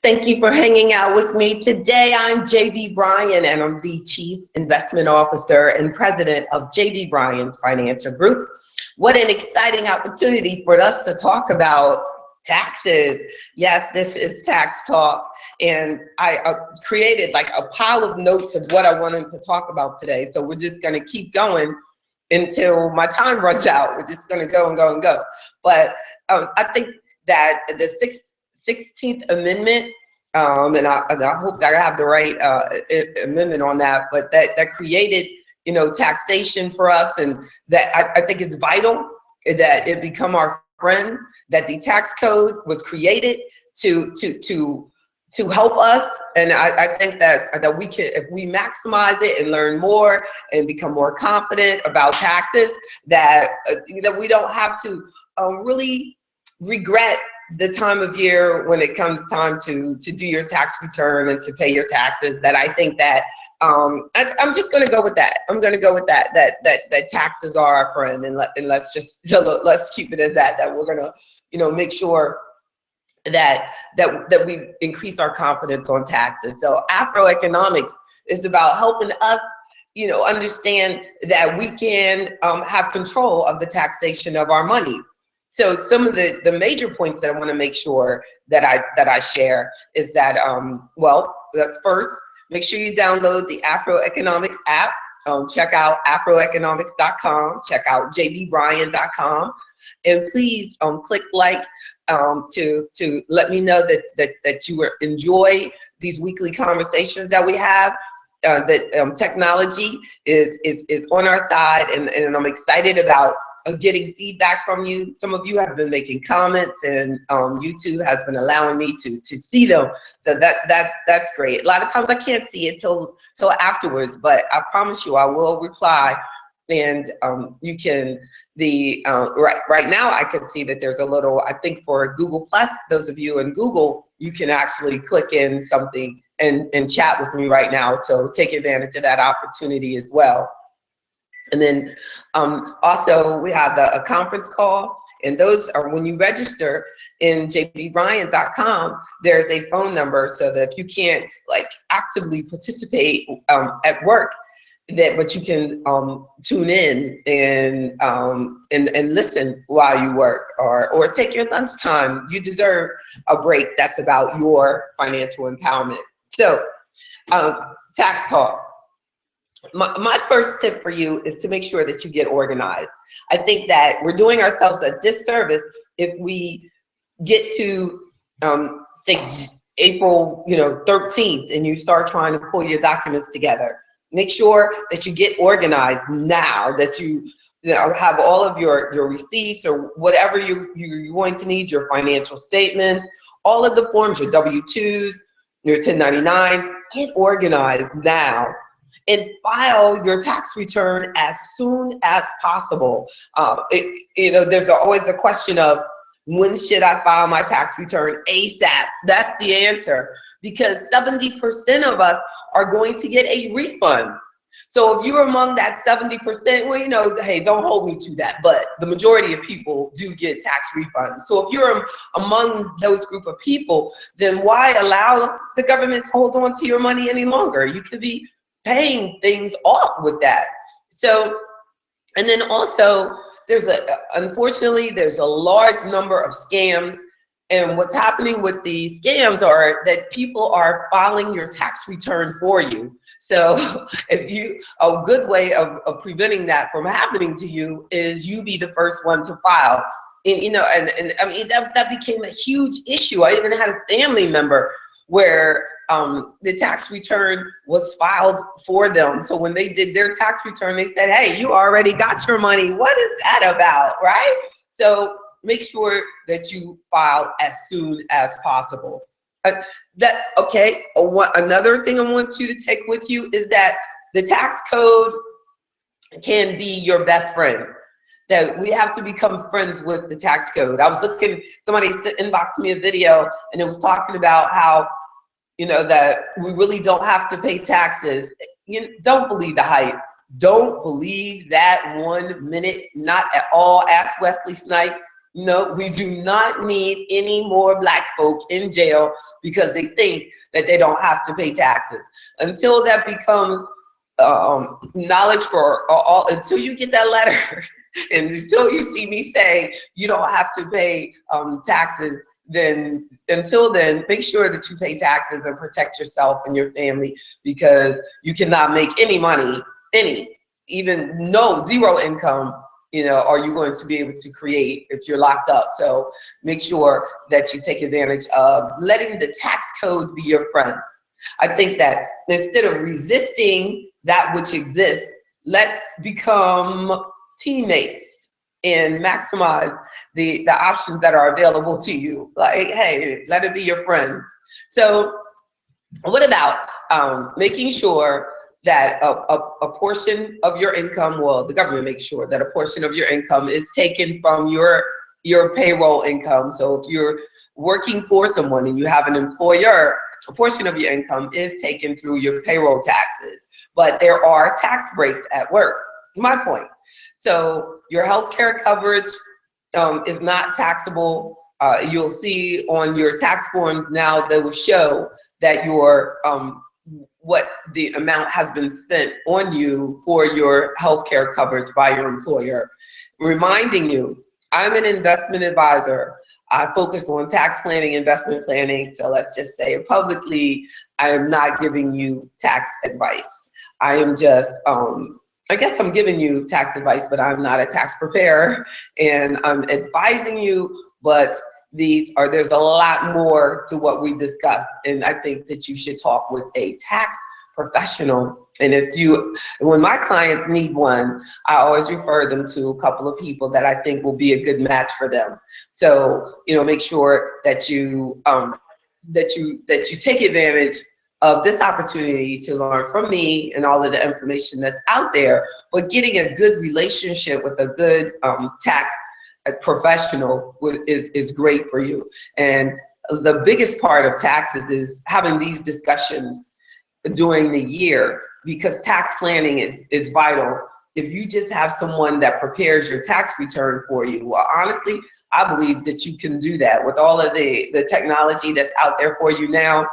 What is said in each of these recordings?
Thank you for hanging out with me today. I'm Bryan, and I'm the Chief Investment Officer and President of Bryan Financial Group. What an exciting opportunity for us to talk about taxes. Yes, this is Tax Talk, and I created like a pile of notes of what I wanted to talk about today. So we're just going to keep going until my time runs out. We're just going to go and go and go. But I think that the 16th Amendment, and I hope that I have the right amendment on that, but that created, taxation for us, and that I think it's vital that it become our friend, that the tax code was created to help us. And I think that we can, if we maximize it and learn more and become more confident about taxes, that we don't have to really regret the time of year when it comes time to do your tax return and to pay your taxes. That I think that I'm just going to go with that. I'm going to go with that taxes are our friend, and let's keep it as that we're going to make sure that we increase our confidence on taxes. So AfroEconomics is about helping us understand that we can have control of the taxation of our money. So some of the major points that I want to make sure that I share is that well, that's first, make sure you download the AfroEconomics app. Check out AfroEconomics.com, check out jbbryan.com, and please click like to let me know that you enjoy these weekly conversations that we have. That technology is on our side, and I'm excited about getting feedback from you. Some of you have been making comments, and YouTube has been allowing me to see them. So that's great. A lot of times I can't see it till afterwards, but I promise you I will reply. And you can right now I can see that there's a little, I think for Google Plus, those of you in Google, you can actually click in something and chat with me right now. So take advantage of that opportunity as well. And then also we have a conference call, and those are when you register in jbbryan.com, there's a phone number, so that if you can't like actively participate at work, but you can tune in and listen while you work, or take your lunch time. You deserve a break that's about your financial empowerment. So tax talk. My first tip for you is to make sure that you get organized. I think that we're doing ourselves a disservice if we get to say April 13th and you start trying to pull your documents together. Make sure that you get organized now, that you have all of your receipts or whatever you're going to need, your financial statements, all of the forms, your W-2s, your 1099s. Get organized now and file your tax return as soon as possible. There's always a question of, when should I file my tax return? ASAP. That's the answer, because 70% of us are going to get a refund. So if you're among that 70%, well, hey, don't hold me to that, but the majority of people do get tax refunds. So if you're among those group of people, then why allow the government to hold on to your money any longer? You could be paying things off with that. So, and then also unfortunately, there's a large number of scams. And what's happening with these scams are that people are filing your tax return for you. So a good way of preventing that from happening to you is you be the first one to file. And I mean, that became a huge issue. I even had a family member where the tax return was filed for them. So when they did their tax return, they said, hey, you already got your money. What is that about, right? So make sure that you file as soon as possible. Another thing I want you to take with you is that the tax code can be your best friend. That we have to become friends with the tax code. I was looking, somebody inboxed me a video, and it was talking about how, that we really don't have to pay taxes. Don't believe the hype. Don't believe that 1 minute, not at all. Ask Wesley Snipes. No, we do not need any more Black folk in jail because they think that they don't have to pay taxes. Until that becomes knowledge for all, until you get that letter and until you see me say you don't have to pay taxes, then until then, make sure that you pay taxes and protect yourself and your family, because you cannot make any money, even zero income, are you going to be able to create if you're locked up. So make sure that you take advantage of letting the tax code be your friend. I think that instead of resisting that which exists, let's become teammates and maximize the options that are available to you. Like, hey, let it be your friend. So what about making sure that a portion of your income, well, the government makes sure that a portion of your income is taken from your payroll income. So if you're working for someone and you have an employer, a portion of your income is taken through your payroll taxes, but there are tax breaks at work, my point. So your healthcare coverage is not taxable. You'll see on your tax forms now, they will show that your what the amount has been spent on you for your healthcare coverage by your employer. Reminding you, I'm an investment advisor. I focus on tax planning, investment planning. So let's just say it publicly, I am not giving you tax advice. I am just, I guess I'm giving you tax advice, but I'm not a tax preparer, and I'm advising you, but there's a lot more to what we discussed, and I think that you should talk with a tax professional. And when my clients need one, I always refer them to a couple of people that I think will be a good match for them. So, make sure that you take advantage of this opportunity to learn from me and all of the information that's out there, but getting a good relationship with a good tax professional is great for you. And the biggest part of taxes is having these discussions during the year, because tax planning is vital. If you just have someone that prepares your tax return for you, well, honestly, I believe that you can do that with all of the technology that's out there for you now,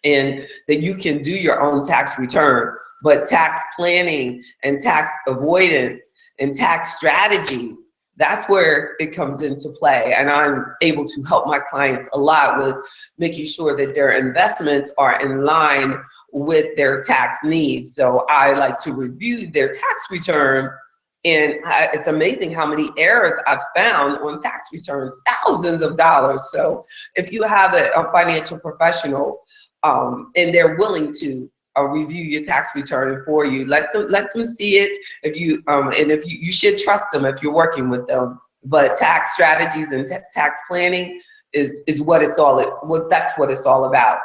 and that you can do your own tax return. But tax planning and tax avoidance and tax strategies, that's where it comes into play. And I'm able to help my clients a lot with making sure that their investments are in line with their tax needs. So I like to review their tax return, and it's amazing how many errors I've found on tax returns, thousands of dollars. So if you have a financial professional and they're willing to review your tax return for you, let them see it. If you should trust them if you're working with them. But tax strategies and tax planning is what it's all about.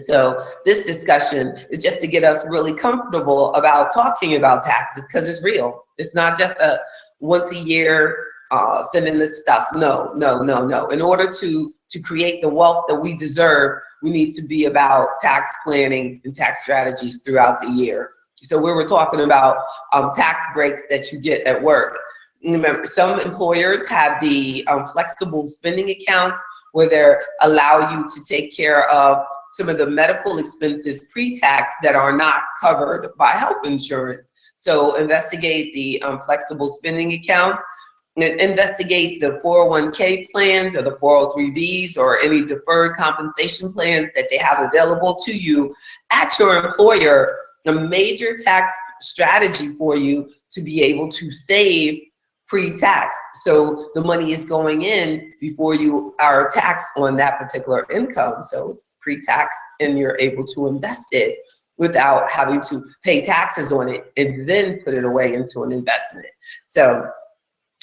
So this discussion is just to get us really comfortable about talking about taxes, because it's real. It's not just a once a year sending this stuff. No. In order to create the wealth that we deserve, we need to be about tax planning and tax strategies throughout the year. So we were talking about tax breaks that you get at work. Remember, some employers have the flexible spending accounts where they allow you to take care of some of the medical expenses pre-tax that are not covered by health insurance. So investigate the flexible spending accounts. Investigate the 401k plans or the 403bs or any deferred compensation plans that they have available to you at your employer. A major tax strategy for you to be able to save pre-tax. So the money is going in before you are taxed on that particular income. So it's pre-tax and you're able to invest it without having to pay taxes on it and then put it away into an investment. So,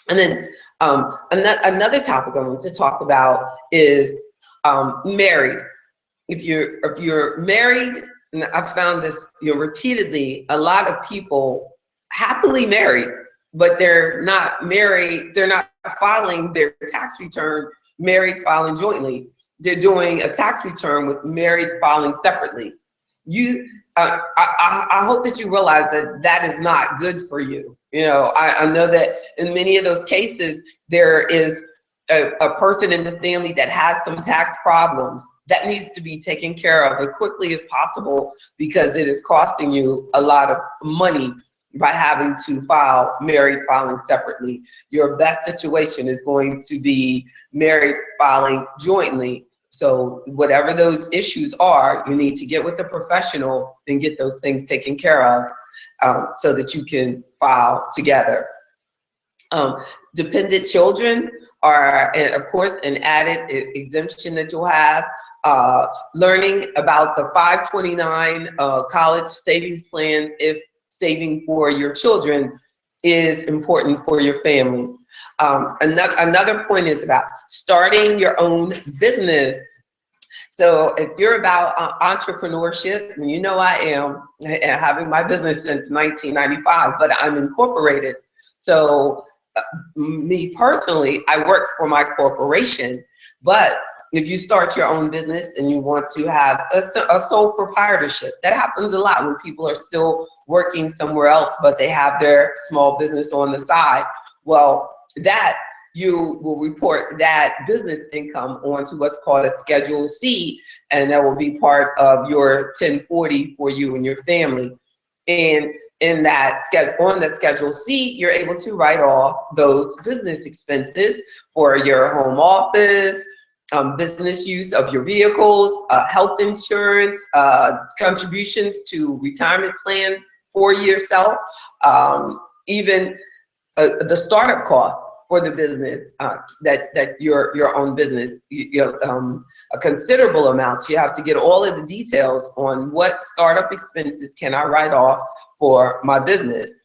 and then another topic I want to talk about is married. If you're married, and I've found this repeatedly, a lot of people happily married, but they're not married. They're not filing their tax return married filing jointly. They're doing a tax return with married filing separately. I hope that you realize that that is not good for you. You know, I know that in many of those cases, there is a person in the family that has some tax problems that needs to be taken care of as quickly as possible, because it is costing you a lot of money by having to file married filing separately. Your best situation is going to be married filing jointly. So whatever those issues are, you need to get with a professional and get those things taken care of, so that you can file together. Dependent children are, of course, an added exemption that you'll have. Learning about the 529 college savings plans, if saving for your children, is important for your family. Another point is about starting your own business. So if you're about entrepreneurship, and you know I am, having my business since 1995, but I'm incorporated. So me personally, I work for my corporation, but if you start your own business and you want to have a sole proprietorship, that happens a lot when people are still working somewhere else, but they have their small business on the side. Well, that you will report that business income onto what's called a Schedule C, and that will be part of your 1040 for you and your family. And in that on the Schedule C, you're able to write off those business expenses for your home office, business use of your vehicles, health insurance, contributions to retirement plans for yourself, even the startup costs for the business, that your own business, a considerable amount. You have to get all of the details on what startup expenses can I write off for my business.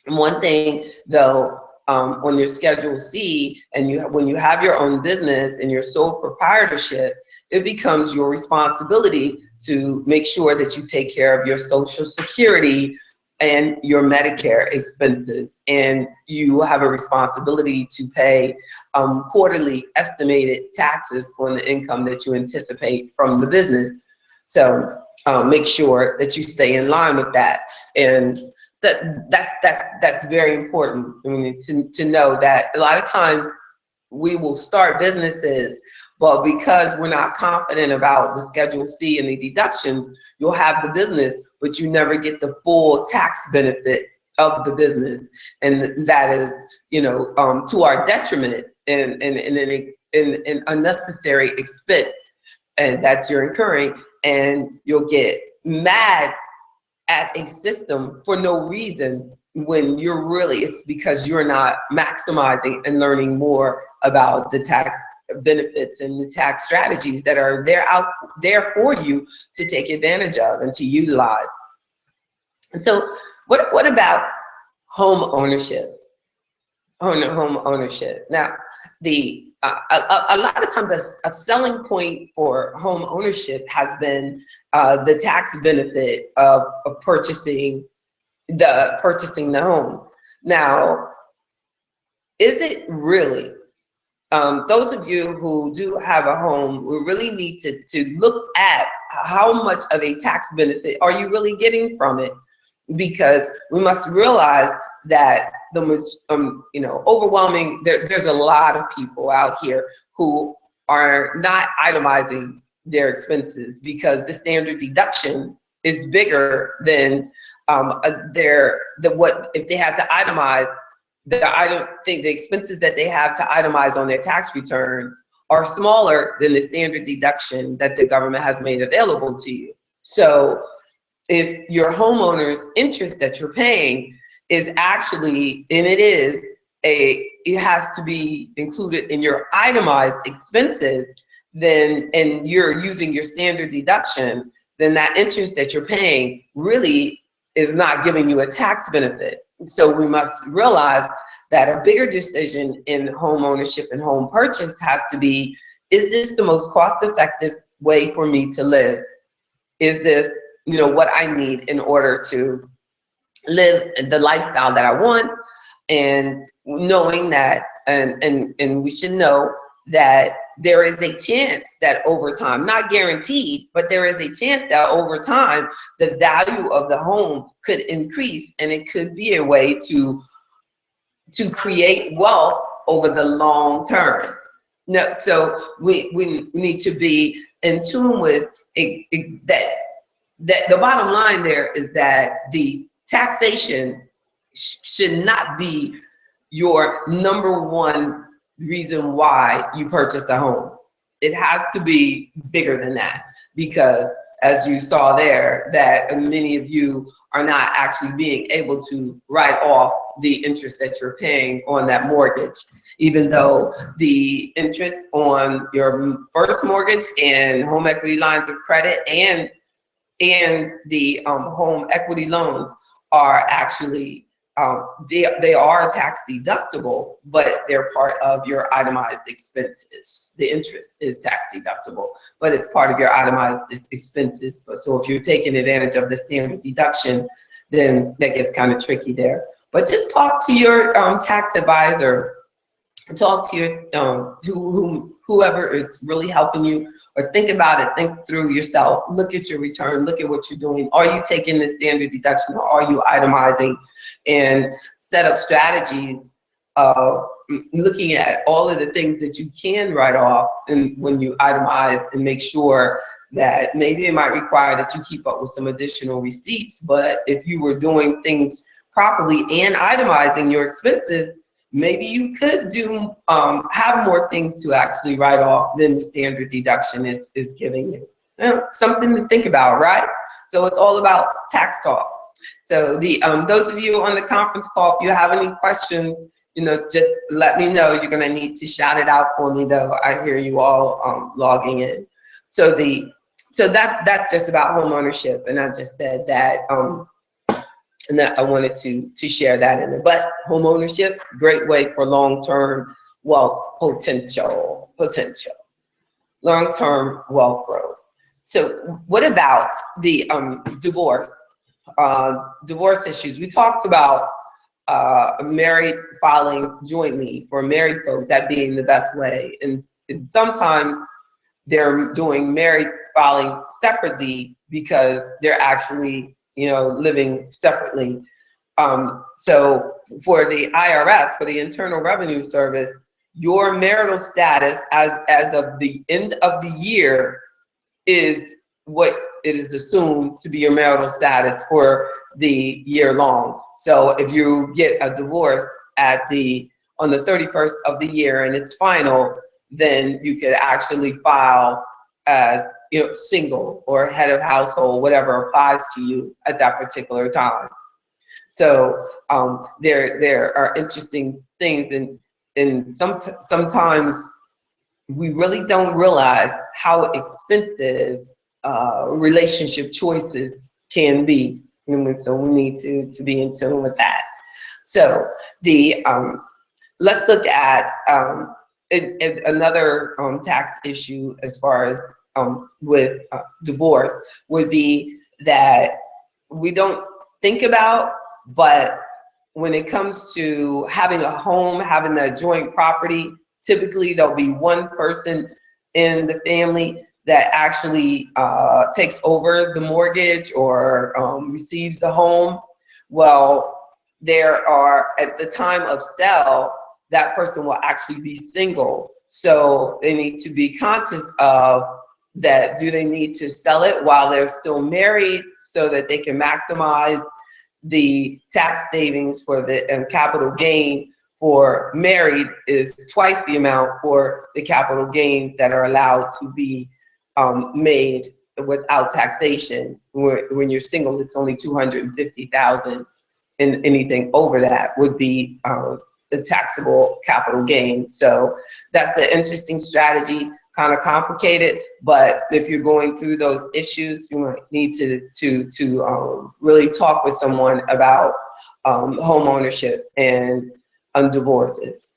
And one thing though, on your Schedule C, and when you have your own business and your sole proprietorship, it becomes your responsibility to make sure that you take care of your Social Security and your Medicare expenses, and you have a responsibility to pay quarterly estimated taxes on the income that you anticipate from the business. So make sure that you stay in line with that, and that's very important. I mean, to know that a lot of times we will start businesses, but because we're not confident about the Schedule C and the deductions, you'll have the business, but you never get the full tax benefit of the business. And that is, to our detriment, and an unnecessary expense, and that you're incurring, and you'll get mad at a system for no reason, when it's because you're not maximizing and learning more about the tax benefits and the tax strategies that are out there for you to take advantage of and to utilize. And so what about home ownership? Home ownership. Now, a lot of times a selling point for home ownership has been the tax benefit of purchasing the home. Now, is it really? Those of you who do have a home, we really need to look at how much of a tax benefit are you really getting from it, because we must realize that overwhelming, there's a lot of people out here who are not itemizing their expenses, because the standard deduction is bigger than if they have to itemize. I don't think the expenses that they have to itemize on their tax return are smaller than the standard deduction that the government has made available to you. So if your homeowner's interest that you're paying is actually, and it has to be included in your itemized expenses, and you're using your standard deduction, then that interest that you're paying really is not giving you a tax benefit. So we must realize that a bigger decision in home ownership and home purchase has to be, is this the most cost-effective way for me to live? Is this, what I need in order to live the lifestyle that I want? And knowing that, and we should know that there is a chance that over time, not guaranteed, but there is a chance that over time, the value of the home could increase, and it could be a way to create wealth over the long term. No, so we need to be in tune with that the bottom line there is that the taxation should not be your number one reason why you purchased a home. It has to be bigger than that, because as you saw there, that many of you are not actually being able to write off the interest that you're paying on that mortgage, even though the interest on your first mortgage and home equity lines of credit and the home equity loans are actually they are tax deductible, but they're part of your itemized expenses. The interest is tax deductible, but it's part of your itemized expenses. So if you're taking advantage of the standard deduction, then that gets kind of tricky there. But just talk to your tax advisor, talk to your whoever is really helping you, or think about it, think through yourself, look at your return, look at what you're doing. Are you taking the standard deduction, or are you itemizing? And set up strategies of looking at all of the things that you can write off and when you itemize, and make sure that maybe it might require that you keep up with some additional receipts, but if you were doing things properly and itemizing your expenses, maybe you could do have more things to actually write off than the standard deduction is giving you. Something to think about, right? So it's all about tax talk. So the those of you on the conference call, if you have any questions, just let me know. You're gonna need to shout it out for me, though. I hear you all logging in. So that's just about home ownership, and I just said that. And that I wanted to share that in it. But home ownership, great way for long-term wealth potential, long-term wealth growth. So what about the divorce issues? We talked about married filing jointly for married folk, that being the best way. And sometimes they're doing married filing separately because they're actually living separately. So for the IRS, for the Internal Revenue Service, your marital status as of the end of the year is what it is assumed to be your marital status for the year long. So if you get a divorce on the 31st of the year and it's final, then you could actually file as single or head of household, whatever applies to you at that particular time. So there are interesting things, and sometimes we really don't realize how expensive relationship choices can be, and so we need to be in tune with that. So let's look at another tax issue as far as with divorce would be that we don't think about, but when it comes to having a home, having a joint property, typically there'll be one person in the family that actually takes over the mortgage or receives the home. Well, there are, at the time of sale, that person will actually be single. So they need to be conscious of that. Do they need to sell it while they're still married so that they can maximize the tax savings for the capital gain for married is twice the amount for the capital gains that are allowed to be made without taxation. When you're single, it's only $250,000, and anything over that would be the taxable capital gain. So that's an interesting strategy, kind of complicated, but if you're going through those issues, you might need to really talk with someone about home ownership and divorces.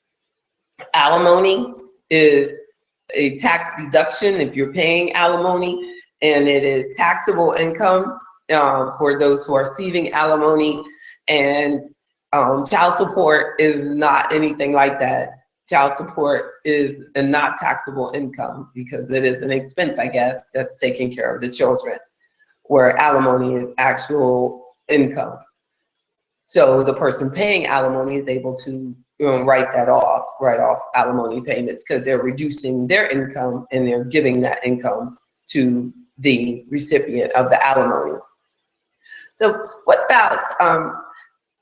Alimony is a tax deduction if you're paying alimony, and it is taxable income for those who are receiving alimony, and child support is not anything like that. child support is a not taxable income because it is an expense, I guess, that's taking care of the children, where alimony is actual income. So the person paying alimony is able to write off alimony payments because they're reducing their income and they're giving that income to the recipient of the alimony. So what about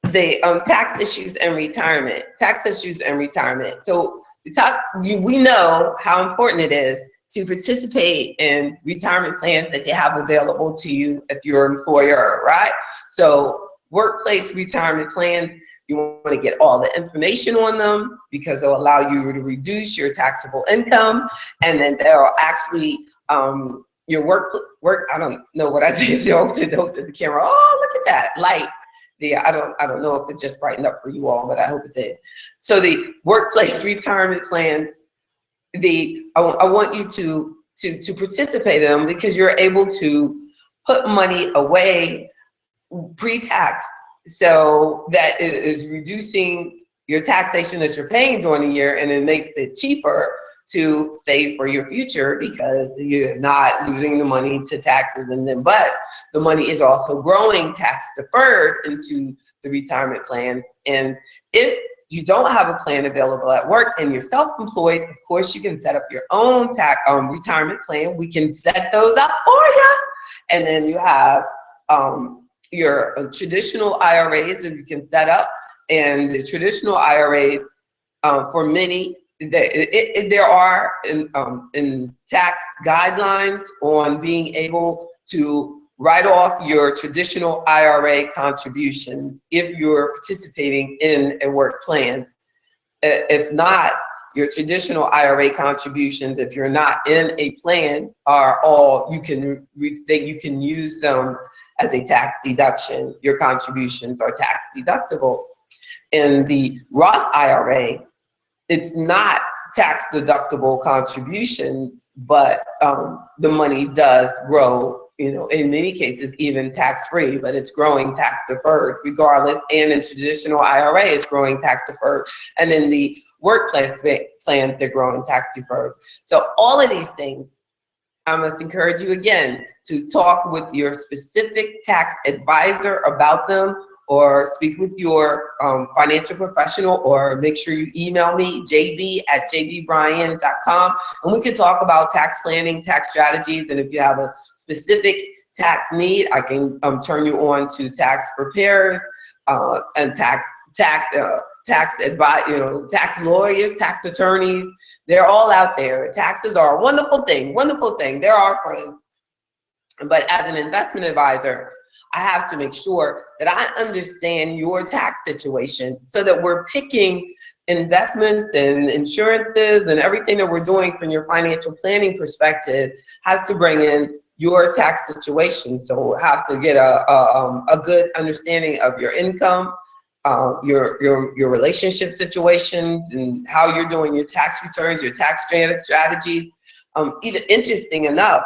the tax issues and retirement? Tax issues and retirement. So we know how important it is to participate in retirement plans that they have available to you if you're an employer, right? So workplace retirement plans, you want to get all the information on them because they'll allow you to reduce your taxable income, and then they'll actually your work. I don't know what I did to the camera. Oh, look at that light. I don't know if it just brightened up for you all, but I hope it did. So the workplace retirement plans, I want you to participate in them because you're able to put money away pre-tax, so that it is reducing your taxation that you're paying during the year, and it makes it cheaper to save for your future because you're not losing the money to taxes, but the money is also growing tax deferred into the retirement plans. And if you don't have a plan available at work and you're self-employed, of course you can set up your own retirement plan. We can set those up for you, and then you have your traditional IRAs that you can set up, and the traditional IRAs for many, there are in tax guidelines on being able to write off your traditional IRA contributions if you're participating in a work plan. If not, your traditional IRA contributions, if you're not in a plan, are all you can use them as a tax deduction. Your contributions are tax deductible. In the Roth IRA, it's not tax deductible contributions, but the money does grow, in many cases even tax-free, but it's growing tax deferred regardless. And in traditional IRA, it's growing tax deferred. And in the workplace plans, they're growing tax deferred. So all of these things, I must encourage you again to talk with your specific tax advisor about them, or speak with your financial professional, or make sure you email me, jb@jbbryan.com, and we can talk about tax planning, tax strategies, and if you have a specific tax need, I can turn you on to tax preparers and tax advice, tax lawyers, tax attorneys. They're all out there. Taxes are a wonderful thing, wonderful thing. They're our friends. But as an investment advisor, I have to make sure that I understand your tax situation so that we're picking investments and insurances, and everything that we're doing from your financial planning perspective has to bring in your tax situation. So we'll have to get a good understanding of your income, your relationship situations, and how you're doing your tax returns, your tax strategies. Even interesting enough,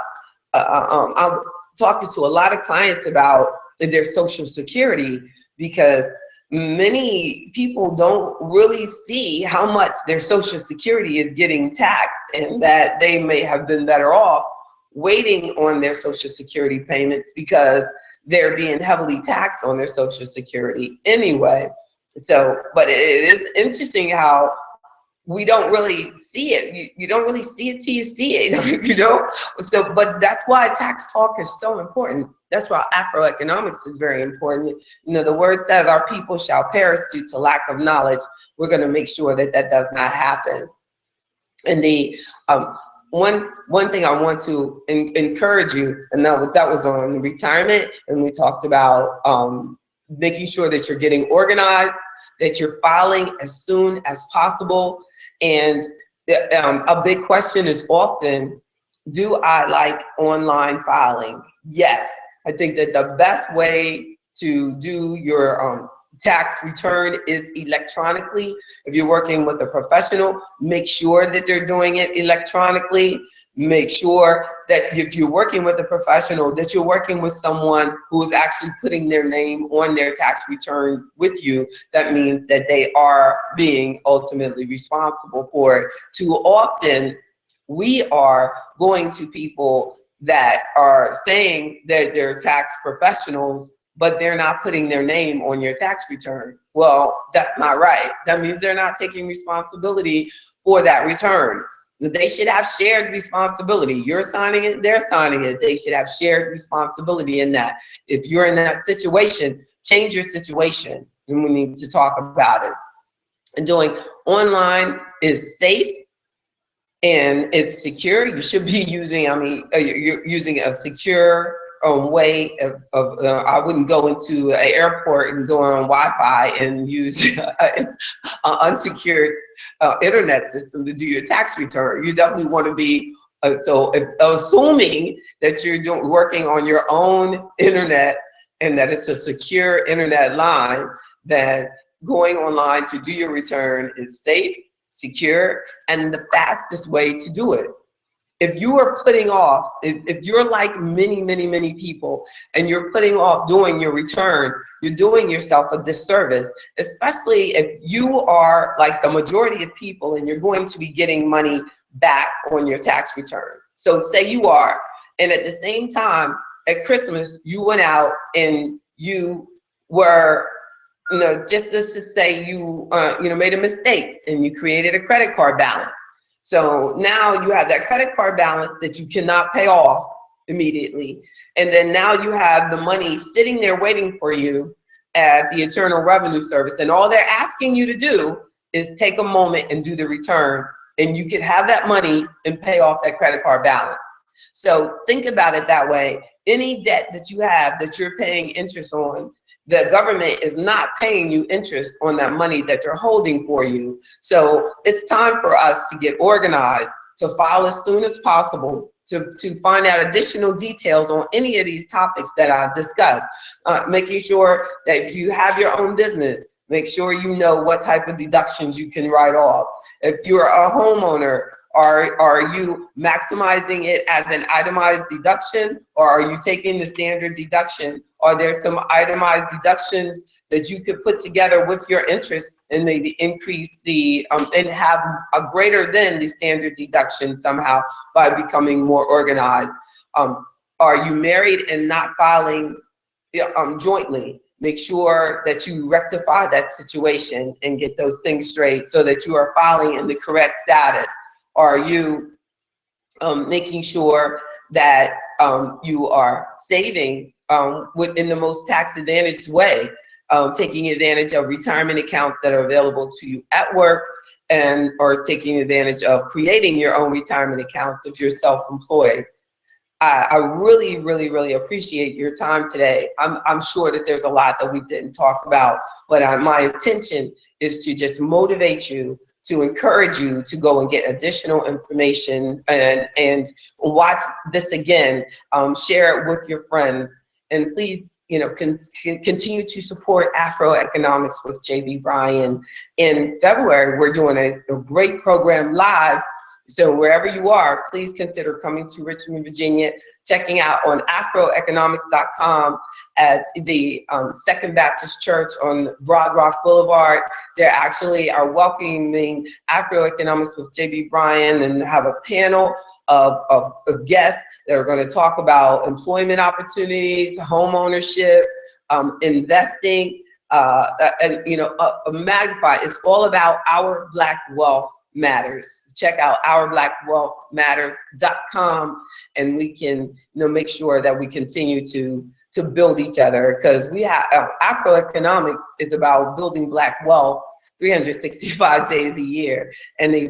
I'm talking to a lot of clients about their Social Security, because many people don't really see how much their Social Security is getting taxed, and that they may have been better off waiting on their Social Security payments because they're being heavily taxed on their Social Security anyway. So, but it is interesting how we don't really see it. You don't really see it till you see it, So, but that's why tax talk is so important. That's why AfroEconomics is very important. The word says our people shall perish due to lack of knowledge. We're going to make sure that that does not happen. And the one thing I want to encourage you, and that was on retirement, and we talked about making sure that you're getting organized, that you're filing as soon as possible. And a big question is often, do I like online filing? Yes, I think that the best way to do your tax return is electronically. If you're working with a professional, make sure that they're doing it electronically. Make sure that if you're working with a professional, that you're working with someone who is actually putting their name on their tax return with you. That means that they are being ultimately responsible for it. Too often, we are going to people that are saying that they're tax professionals, but they're not putting their name on your tax return. Well, that's not right. That means they're not taking responsibility for that return. They should have shared responsibility. You're signing it, they're signing it. They should have shared responsibility in that. If you're in that situation, change your situation, and we need to talk about it. And doing online is safe and it's secure. You should be using, you're using a secure way of I wouldn't go into an airport and go on Wi-Fi and use an unsecured internet system to do your tax return. You definitely want to be, assuming that you're working on your own internet and that it's a secure internet line, then going online to do your return is safe, secure, and the fastest way to do it. If you are putting off, if you're like many people and you're putting off doing your return, you're doing yourself a disservice, especially if you are like the majority of people and you're going to be getting money back on your tax return. So say you are, and at the same time at Christmas, you went out and you were, just let's just say you, made a mistake and you created a credit card balance. So now you have that credit card balance that you cannot pay off immediately. And then now you have the money sitting there waiting for you at the Internal Revenue Service. And all they're asking you to do is take a moment and do the return. And you can have that money and pay off that credit card balance. So think about it that way. Any debt that you have that you're paying interest on, the government is not paying you interest on that money that they're holding for you. So it's time for us to get organized, to file as soon as possible, to find out additional details on any of these topics that I discussed. Making sure that if you have your own business, make sure you know what type of deductions you can write off. If you're a homeowner, are you maximizing it as an itemized deduction, or are you taking the standard deduction? Are there some itemized deductions that you could put together with your interest and maybe increase the, and have a greater than the standard deduction somehow by becoming more organized? Are you married and not filing jointly? Make sure that you rectify that situation and get those things straight so that you are filing in the correct status. Are you making sure that you are saving within the most tax advantaged way, taking advantage of retirement accounts that are available to you at work, and or taking advantage of creating your own retirement accounts if you're self-employed? I really appreciate your time today. I'm sure that there's a lot that we didn't talk about, but my intention is to just motivate you, to encourage you to go and get additional information and watch this again, share it with your friends, and please, continue to support AfroEconomics with JB Bryan. In February, we're doing a great program live. So wherever you are, please consider coming to Richmond, Virginia, checking out on AfroEconomics.com at the Second Baptist Church on Broad Rock Boulevard. They actually are welcoming AfroEconomics with JB Bryan and have a panel of guests that are going to talk about employment opportunities, home ownership, investing, and magnify. It's all about our Black wealth matters. Check out ourblackwealthmatters.com, and we can make sure that we continue to build each other, because we have Afroeconomics is about building Black wealth 365 days a year,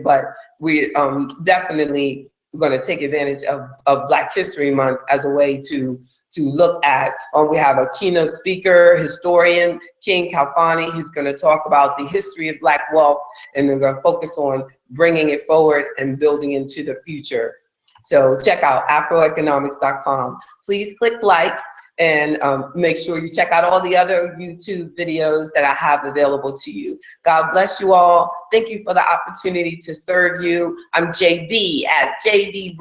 but we definitely going to take advantage of Black History Month as a way to look at. We have a keynote speaker, historian, King Kalfani. He's going to talk about the history of Black wealth, and we're going to focus on bringing it forward and building into the future. So check out afroeconomics.com. Please click like And make sure you check out all the other YouTube videos that I have available to you. God bless you all. Thank you for the opportunity to serve you. I'm JB at jvbryan.com.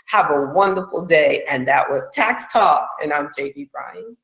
Have a wonderful day. And that was Tax Talk, and I'm JB Bryan.